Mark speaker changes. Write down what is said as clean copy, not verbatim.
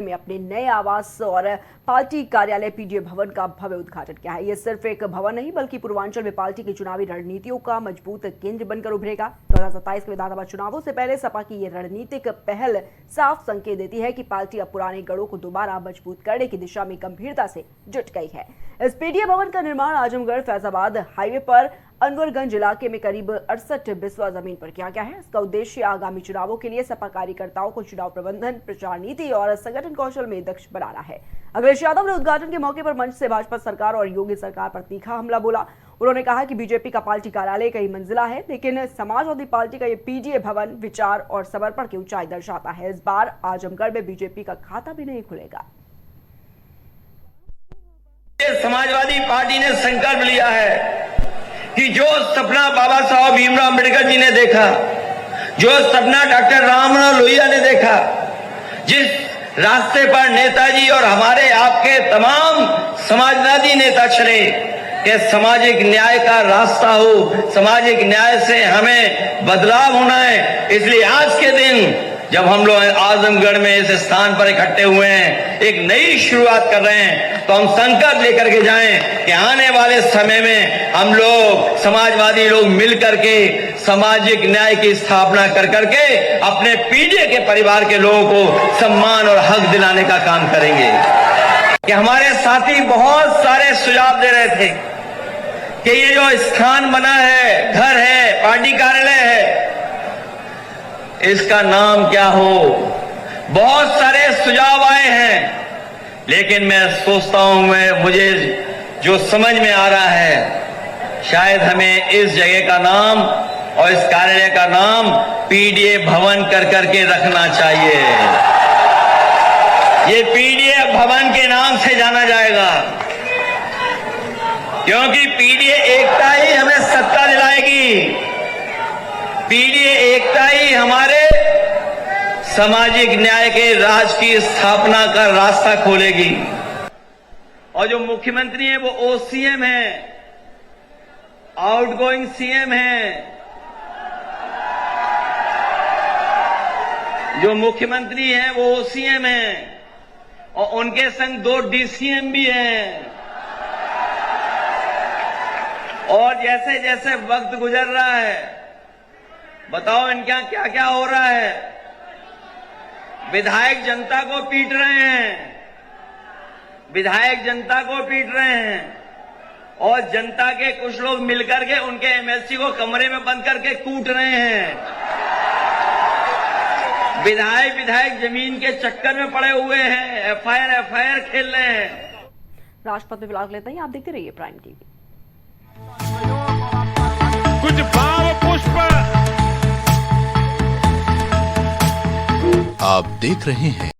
Speaker 1: में अपने नए आवास और पार्टी कार्यालय पीडीए भवन का भव्य उद्घाटन किया है। ये सिर्फ एक भवन नहीं बल्कि पूर्वांचल में पार्टी की चुनावी रणनीतियों का मजबूत केंद्र बनकर उभरेगा। 2027 के विधानसभा चुनावों से पहले सपा की ये रणनीतिक पहल साफ संकेत देती है कि पार्टी अब पुराने गढ़ों को दोबारा मजबूत करने की दिशा में गंभीरता से जुट गई है। इस पीडीए भवन का निर्माण आजमगढ़ फैजाबाद हाईवे पर अनवरगंज इलाके में करीब 68 बिस्वा जमीन पर किया गया है। इसका उद्देश्य आगामी चुनावों के लिए सपा कार्यकर्ताओं को चुनाव प्रबंधन, प्रचार नीति और संगठन कौशल में दक्ष बनाना है। अखिलेश यादव ने उद्घाटन के मौके पर मंच से भाजपा सरकार और योगी सरकार पर तीखा हमला बोला। उन्होंने कहा कि बीजेपी का पार्टी कार्यालय कई मंजिला है, लेकिन समाजवादी पार्टी का ये पीडीए भवन विचार और समर्पण की ऊंचाई दर्शाता है। इस बार आजमगढ़ में बीजेपी का खाता भी नहीं खुलेगा।
Speaker 2: समाजवादी पार्टी ने संकल्प लिया है कि जो सपना बाबा साहब भीमराव अम्बेडकर जी ने देखा, जो सपना डॉक्टर राममनोहर लोहिया ने देखा, जिस रास्ते पर नेताजी और हमारे आपके तमाम समाजवादी नेता चले कि सामाजिक न्याय का रास्ता हो, सामाजिक न्याय से हमें बदलाव होना है। इसलिए आज के दिन जब हम लोग आजमगढ़ में इस स्थान पर इकट्ठे हुए हैं, एक नई शुरुआत कर रहे हैं, तो हम संकल्प लेकर के जाएं कि आने वाले समय में हम लोग समाजवादी लोग मिलकर के सामाजिक न्याय की स्थापना कर करके अपने पीडीए के परिवार के लोगों को सम्मान और हक दिलाने का काम करेंगे। कि हमारे साथी बहुत सारे सुझाव दे रहे थे कि ये जो स्थान बना है, घर है, पार्टी कार्यालय है, इसका नाम क्या हो। बहुत सारे सुझाव आए हैं, लेकिन मैं सोचता हूं, मुझे जो समझ में आ रहा है, शायद हमें इस जगह का नाम और इस कार्यालय का नाम पीडीए भवन कर करके रखना चाहिए। ये पीडीए भवन के नाम से जाना जाएगा, क्योंकि पीडीए एकता ही हमें सत्ता दिलाएगी। पीडीए एकता ही हमारे सामाजिक न्याय के राज की स्थापना का रास्ता खोलेगी। और जो मुख्यमंत्री हैं वो ओसीएम हैं, आउटगोइंग सीएम हैं। जो मुख्यमंत्री हैं वो ओसीएम हैं और उनके संग 2 डीसीएम भी हैं। और जैसे जैसे वक्त गुजर रहा है, बताओ इनके यहां क्या क्या हो रहा है। विधायक जनता को पीट रहे हैं, विधायक जनता को पीट रहे हैं, और जनता के कुछ लोग मिलकर के उनके एमएलसी को कमरे में बंद करके कूट रहे हैं। विधायक जमीन के चक्कर में पड़े हुए हैं, एफआईआर खेल रहे हैं।
Speaker 1: राष्ट्रपति फिलहाल लेते हैं, आप देखते रहिए प्राइम टीवी।
Speaker 3: कुछ भाव पुष्प
Speaker 4: आप देख रहे हैं